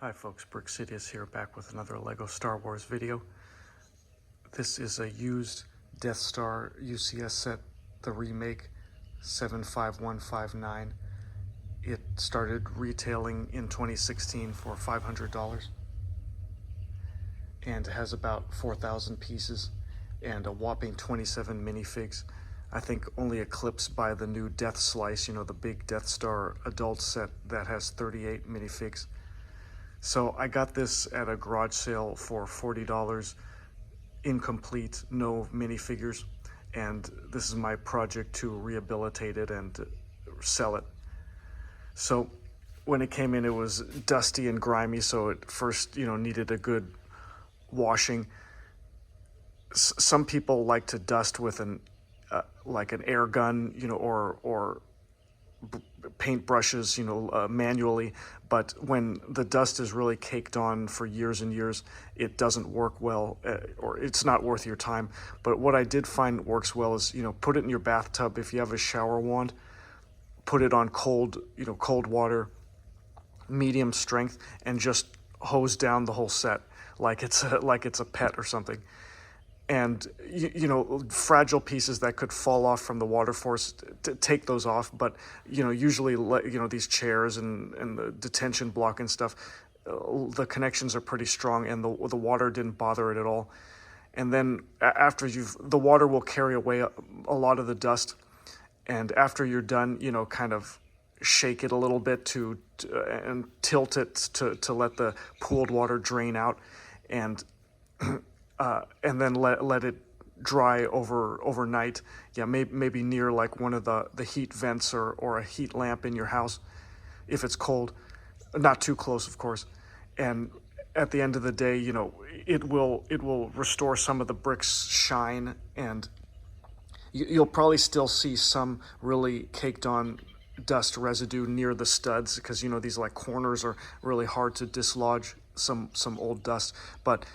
Hi folks, BrickSidious here, back with another LEGO Star Wars video. This is a used Death Star UCS set, the remake 75159. It started retailing in 2016 for $500 and has about 4,000 pieces and a whopping 27 minifigs. I think only eclipsed by the new Death Slice, the big Death Star adult set that has 38 minifigs. So I got this at a garage sale for $40, incomplete, no minifigures, and this is my project to rehabilitate it and sell it. So when it came in, it was dusty and grimy, so it first, needed a good washing. Some people like to dust with like an air gun, or paint brushes, manually, but when the dust is really caked on for years and years, it doesn't work well, or it's not worth your time. But what I did find works well is, put it in your bathtub. If you have a shower wand, put it on cold water, medium strength, and just hose down the whole set like it's a pet or something. And fragile pieces that could fall off from the water force, take those off. But usually these chairs and the detention block and stuff, the connections are pretty strong, and the water didn't bother it at all. And then after the water will carry away a lot of the dust, and after you're done, kind of shake it a little bit and tilt it to let the pooled water drain out, and then let it dry overnight. Yeah, maybe near like one of the heat vents or a heat lamp in your house, if it's cold, not too close, of course. And at the end of the day, it will restore some of the bricks' shine, and you'll probably still see some really caked on dust residue near the studs, because these like corners are really hard to dislodge some old dust. But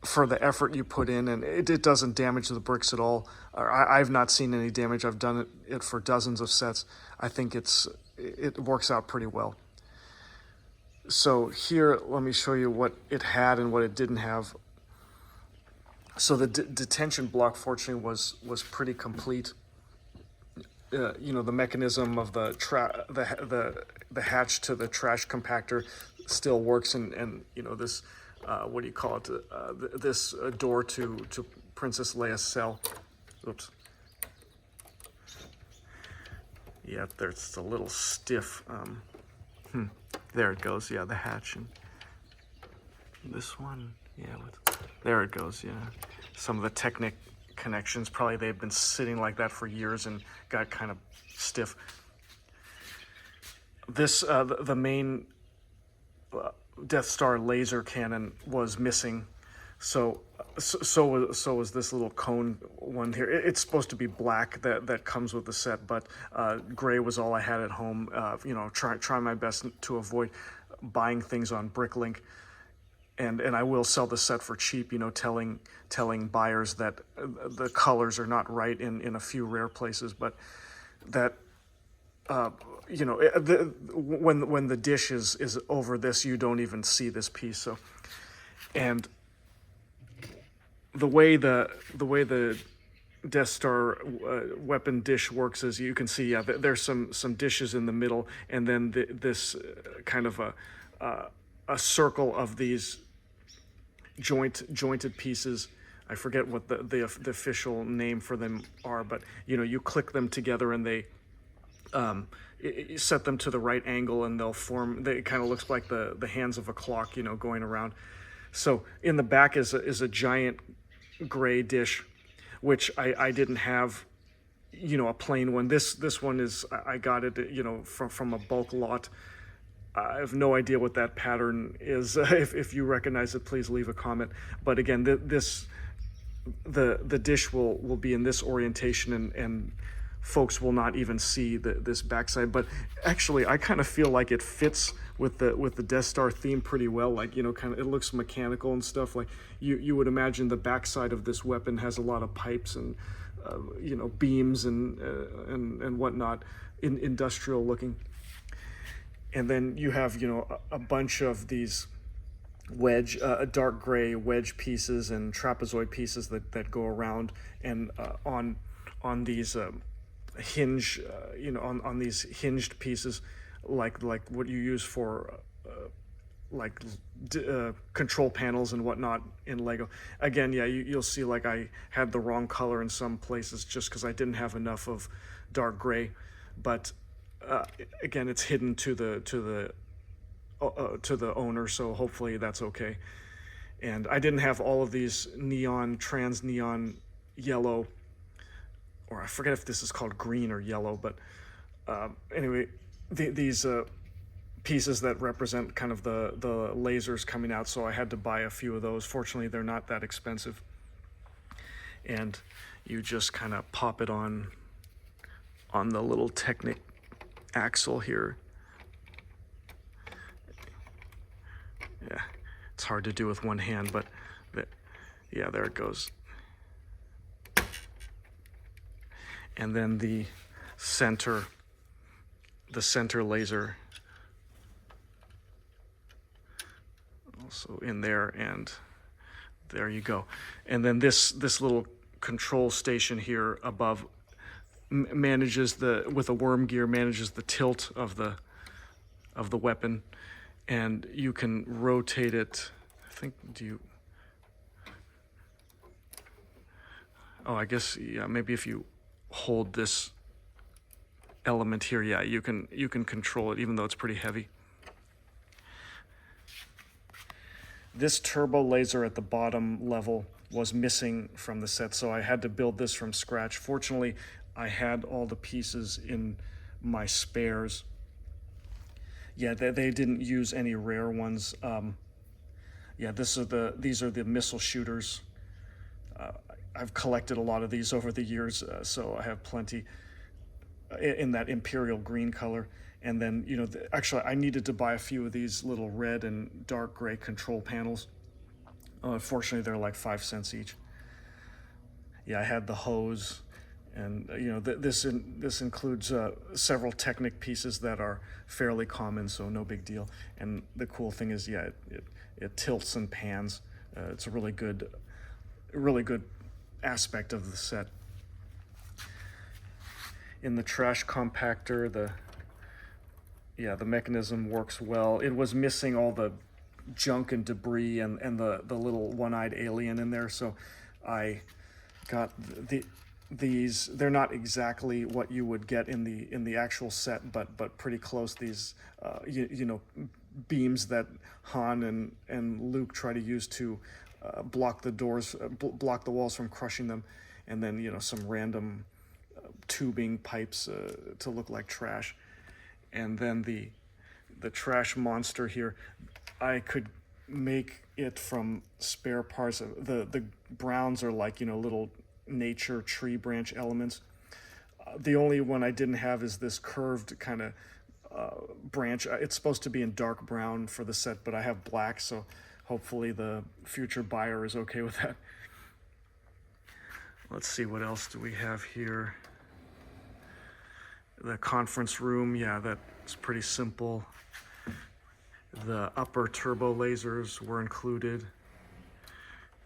for the effort you put in, and it doesn't damage the bricks at all. I've not seen any damage. I've done it for dozens of sets. I think it works out pretty well. So here, let me show you what it had and what it didn't have. So the detention block, fortunately, was pretty complete. The mechanism of the hatch to the trash compactor still works, and this. What do you call it? This door to Princess Leia's cell. Oops. Yeah, there's a little stiff. There it goes. Yeah, the hatch, and this one. Yeah, there it goes. Yeah, some of the Technic connections, probably they've been sitting like that for years and got kind of stiff. This the main Death Star laser cannon was missing, so was this little cone one here. It's supposed to be black, that comes with the set, but gray was all I had at home. Try my best to avoid buying things on BrickLink, and I will sell the set for cheap, telling buyers that the colors are not right in a few rare places, but that when the dish is over this, you don't even see this piece. So, and the way the Death Star weapon dish works is, you can see, yeah, there's some dishes in the middle, and then this kind of a circle of these jointed pieces. I forget what the official name for them are, but you click them together, and they you set them to the right angle, and they'll form. It kind of looks like the hands of a clock, going around. So in the back is a giant gray dish, which I didn't have, a plain one. This one is, I got it, from a bulk lot. I have no idea what that pattern is. If you recognize it, please leave a comment. But again, the dish will be in this orientation, and folks will not even see this backside. But actually, I kind of feel like it fits with the Death Star theme pretty well. Like, kind of, it looks mechanical and stuff. Like you would imagine the backside of this weapon has a lot of pipes and beams and whatnot, industrial looking. And then you have a bunch of these wedge, dark gray wedge pieces and trapezoid pieces that go around and on these hinge, on these hinged pieces, like what you use for like control panels and whatnot in Lego. Again, yeah, you'll see like I had the wrong color in some places just because I didn't have enough of dark gray, but again, it's hidden to the owner, so hopefully that's okay. And I didn't have all of these trans neon yellow, or I forget if this is called green or yellow, but anyway, these pieces that represent kind of the lasers coming out, so I had to buy a few of those. Fortunately, they're not that expensive. And you just kind of pop it on the little Technic axle here. Yeah, it's hard to do with one hand, but yeah, there it goes. And then the center laser also in there, and there you go. And then this little control station here above manages with a worm gear, manages the tilt of the weapon, and you can rotate it. I think, I guess, yeah, maybe if you hold this element here, yeah, you can control it, even though it's pretty heavy. This turbo laser at the bottom level was missing from the set, so I had to build this from scratch. Fortunately, I had all the pieces in my spares. Yeah, they didn't use any rare ones. Yeah, these are the missile shooters. I've collected a lot of these over the years, so I have plenty in that imperial green color. And then, actually, I needed to buy a few of these little red and dark gray control panels. Unfortunately, they're like 5 cents each. Yeah, I had the hose, and this includes several Technic pieces that are fairly common, so no big deal. And the cool thing is, yeah, it tilts and pans. It's a really good aspect of the set. In the trash compactor, the mechanism works well. It was missing all the junk and debris and the little one-eyed alien in there, so I got these. They're not exactly what you would get in the actual set, but pretty close. These beams that Han and Luke try to use to block the doors, block the walls from crushing them, and then some random tubing pipes to look like trash. And then the trash monster here, I could make it from spare parts. The browns are like little nature tree branch elements. The only one I didn't have is this curved kind of branch. It's supposed to be in dark brown for the set, but I have black, so hopefully the future buyer is okay with that. Let's see, what else do we have here? The conference room, yeah, that's pretty simple. The upper turbo lasers were included.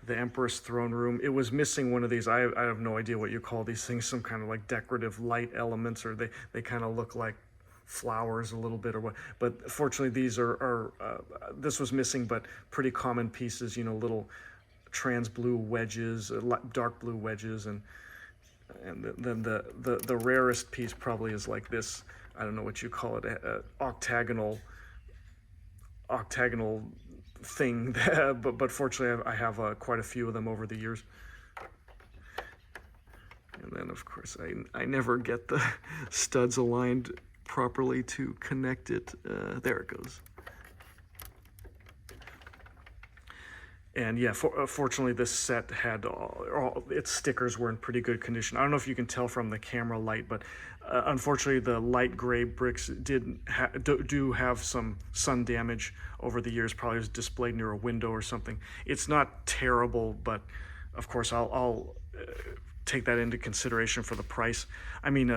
The Emperor's throne room, it was missing one of these. I have no idea what you call these things, some kind of like decorative light elements, or they kind of look like flowers a little bit or what. But fortunately, these are this was missing, but pretty common pieces, little trans blue wedges, dark blue wedges, and then the rarest piece probably is like this. I don't know what you call it, octagonal thing, but fortunately I have quite a few of them over the years. And then of course I never get the studs aligned properly to connect it. There it goes. And yeah, fortunately this set had all its stickers were in pretty good condition. I don't know if you can tell from the camera light, but unfortunately the light gray bricks do have some sun damage over the years. Probably was displayed near a window or something. It's not terrible, but of course I'll take that into consideration for the price. I mean,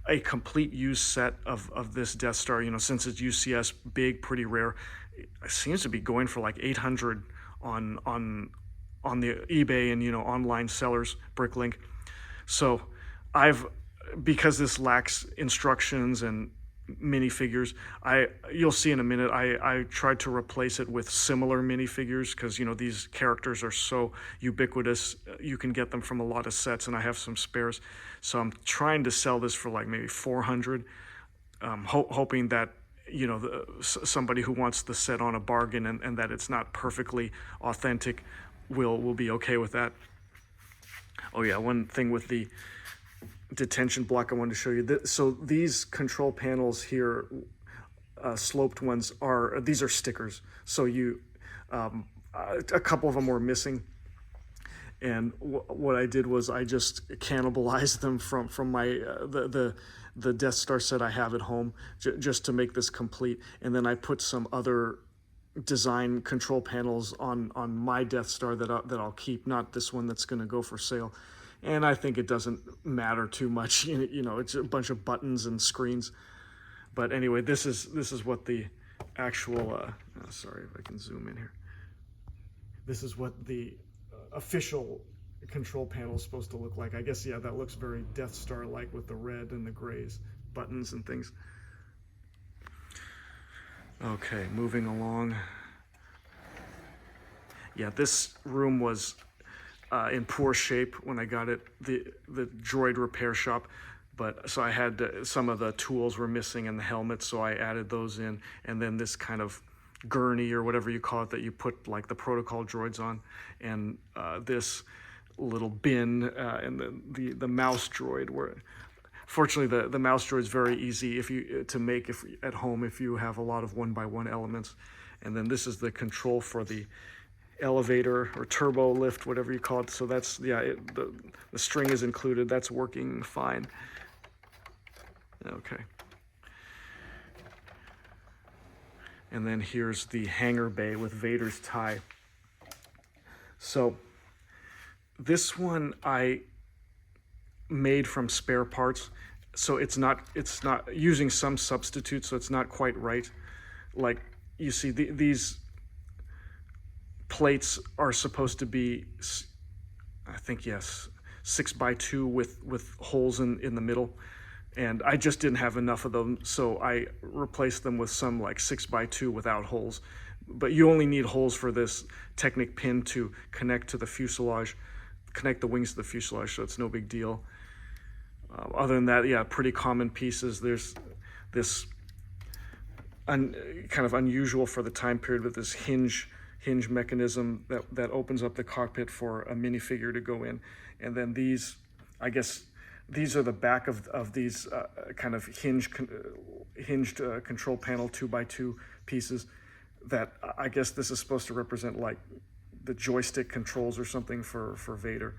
a complete used set of this Death Star, since it's UCS, big, pretty rare, it seems to be going for like 800 on the eBay and online sellers, Bricklink. So I've, because this lacks instructions and minifigures, you'll see in a minute, I tried to replace it with similar minifigures because these characters are so ubiquitous. You can get them from a lot of sets, and I have some spares. So I'm trying to sell this for like maybe 400, hoping that somebody who wants the set on a bargain and that it's not perfectly authentic will be okay with that. Oh yeah, one thing with the detention block I wanted to show you. So these control panels here, sloped ones, these are stickers. So a couple of them were missing, and what I did was I just cannibalized them from my the Death Star set I have at home, just to make this complete. And then I put some other design control panels on my Death Star that I'll keep, not this one that's going to go for sale. And I think it doesn't matter too much. It's a bunch of buttons and screens. But anyway, this is what the actual sorry if I can zoom in here. This is what the official control panel is supposed to look like. I guess, yeah, that looks very Death Star like with the red and the grays buttons and things. Okay, moving along. Yeah, this room was in poor shape when I got it, the droid repair shop. But so I had some of the tools were missing and the helmet, so I added those in, and then this kind of gurney or whatever you call it that you put like the protocol droids on, and this little bin and the mouse droid. Where fortunately the mouse droid is very easy to make at home if you have a lot of 1x1 elements. And then this is the control for the elevator or turbo lift, whatever you call it. So that's, yeah, the string is included. That's working fine. Okay. And then here's the hangar bay with Vader's tie. So this one I made from spare parts. So it's not using some substitute, so it's not quite right. Like you see, these plates are supposed to be, I think, yes, 6x2 with holes in the middle, and I just didn't have enough of them, so I replaced them with some like 6x2 without holes. But you only need holes for this Technic pin to connect to the fuselage, connect the wings to the fuselage, so it's no big deal. Other than that, yeah, pretty common pieces. There's this kind of unusual for the time period with this hinge mechanism that opens up the cockpit for a minifigure to go in. And then these, I guess, these are the back of these kind of hinged control panel 2x2 pieces that I guess this is supposed to represent like the joystick controls or something for Vader.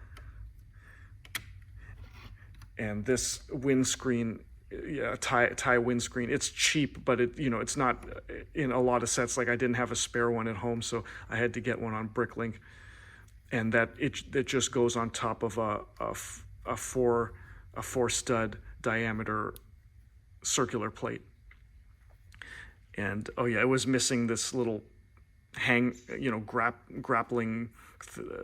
And this windscreen, yeah, tie windscreen, it's cheap, but it's not in a lot of sets. Like I didn't have a spare one at home, so I had to get one on Bricklink, and that it just goes on top of a four stud diameter circular plate. And oh yeah, it was missing this little grappling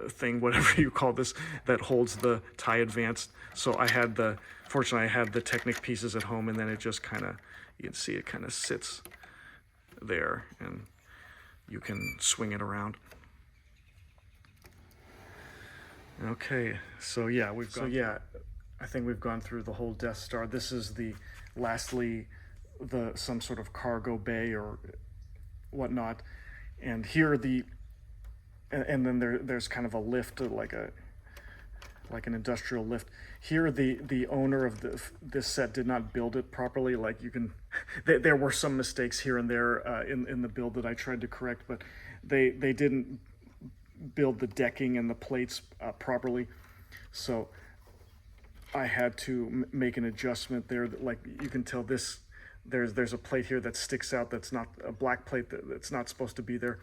thing, whatever you call this, that holds the tie advanced. So fortunately I had the Technic pieces at home, and then it just kind of, you can see it kind of sits there and you can swing it around. Okay, so yeah, I think we've gone through the whole Death Star. This is lastly some sort of cargo bay or whatnot. And here and then there's kind of a lift, like an industrial lift. Here the owner of this set did not build it properly. Like there were some mistakes here and there in the build that I tried to correct, but they didn't build the decking and the plates properly. So I had to make an adjustment there. Like you can tell there's a plate here that sticks out, that's not a black plate, that's not supposed to be there.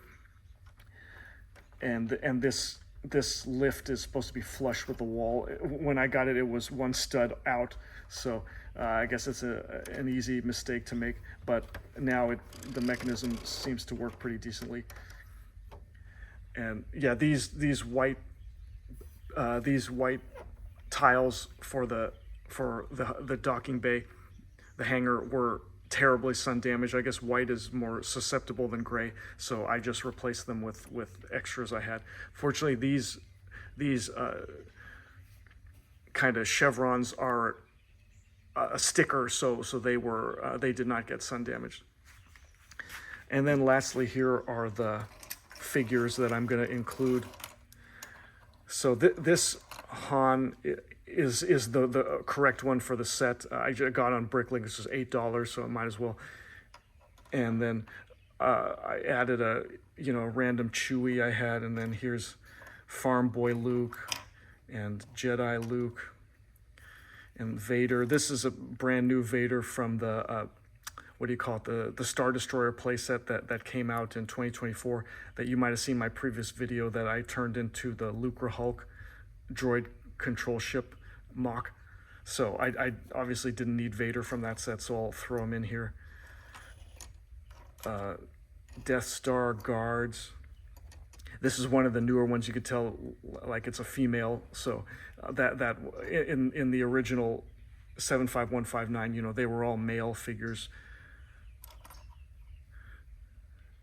And this lift is supposed to be flush with the wall. When I got it, it was one stud out. So I guess it's an easy mistake to make, but now the mechanism seems to work pretty decently. And yeah, these white tiles for the docking bay, the hangar, were terribly sun damaged. I guess white is more susceptible than gray, so I just replaced them with extras I had. Fortunately, these kind of chevrons are a sticker, so they did not get sun damaged. And then lastly, here are the figures that I'm going to include. So this Han is the correct one for the set. I got on BrickLink. This was $8, so I might as well. And then I added a random Chewie I had, and then here's Farm Boy Luke and Jedi Luke and Vader. This is a brand new Vader from the what do you call it, the Star Destroyer playset that came out in 2024, that you might have seen my previous video that I turned into the Lucre Hulk droid control ship mock. So I obviously didn't need Vader from that set, so I'll throw him in here. Death Star guards. This is one of the newer ones. You could tell like it's a female, so that in the original 75159, they were all male figures.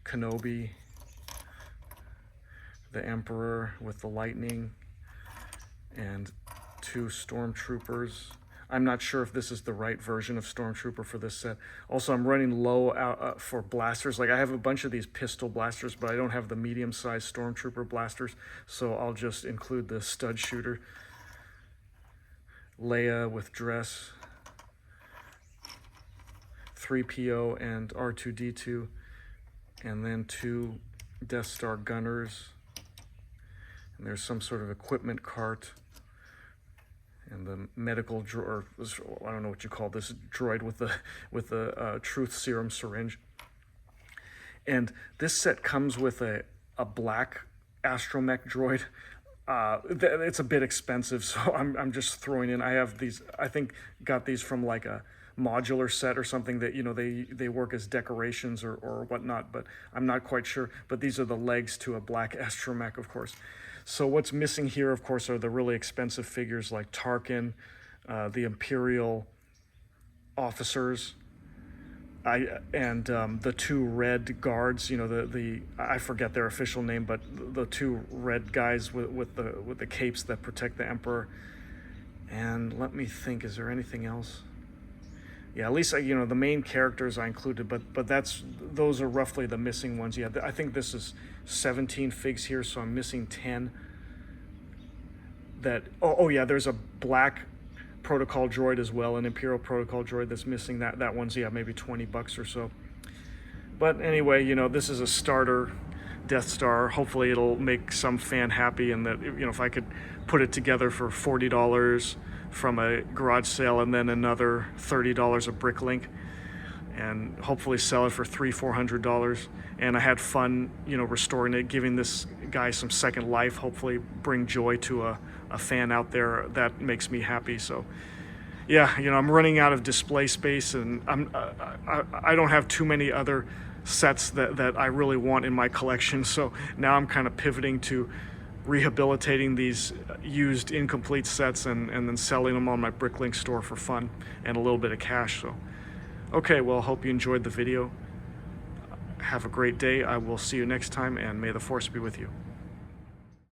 Kenobi, the Emperor with the lightning, and 2 Stormtroopers. I'm not sure if this is the right version of Stormtrooper for this set. Also, I'm running low for blasters. Like, I have a bunch of these pistol blasters, but I don't have the medium-sized Stormtrooper blasters, so I'll just include the stud shooter. Leia with dress, 3PO and R2-D2, and then 2 Death Star gunners, and there's some sort of equipment cart, and the medical droid, I don't know what you call this droid with the truth serum syringe. And this set comes with a black astromech droid. It's a bit expensive, so I'm just throwing in. I have these, I think got these from like a modular set or something that they work as decorations or whatnot, but I'm not quite sure. But these are the legs to a black astromech, of course. So what's missing here, of course, are the really expensive figures like Tarkin, the Imperial officers, and the 2 red guards. I forget their official name, but the 2 red guys with the capes that protect the Emperor. And let me think, is there anything else? Yeah, at least the main characters I included, but those are roughly the missing ones. Yeah, I think this is 17 figs here, so I'm missing 10. Oh yeah, there's a black protocol droid as well, an Imperial protocol droid that's missing. That one's maybe $20 or so. But anyway, this is a starter Death Star. Hopefully it'll make some fan happy, and that if I could put it together for $40 from a garage sale and then another $30 of BrickLink, and hopefully sell it for $300-400. And I had fun restoring it, giving this guy some second life, hopefully bring joy to a fan out there. That makes me happy. So yeah, I'm running out of display space, and I don't have too many other sets that I really want in my collection. So now I'm kind of pivoting to rehabilitating these used incomplete sets and then selling them on my BrickLink store for fun and a little bit of cash. So okay, well, hope you enjoyed the video. Have a great day. I will see you next time, and may the Force be with you.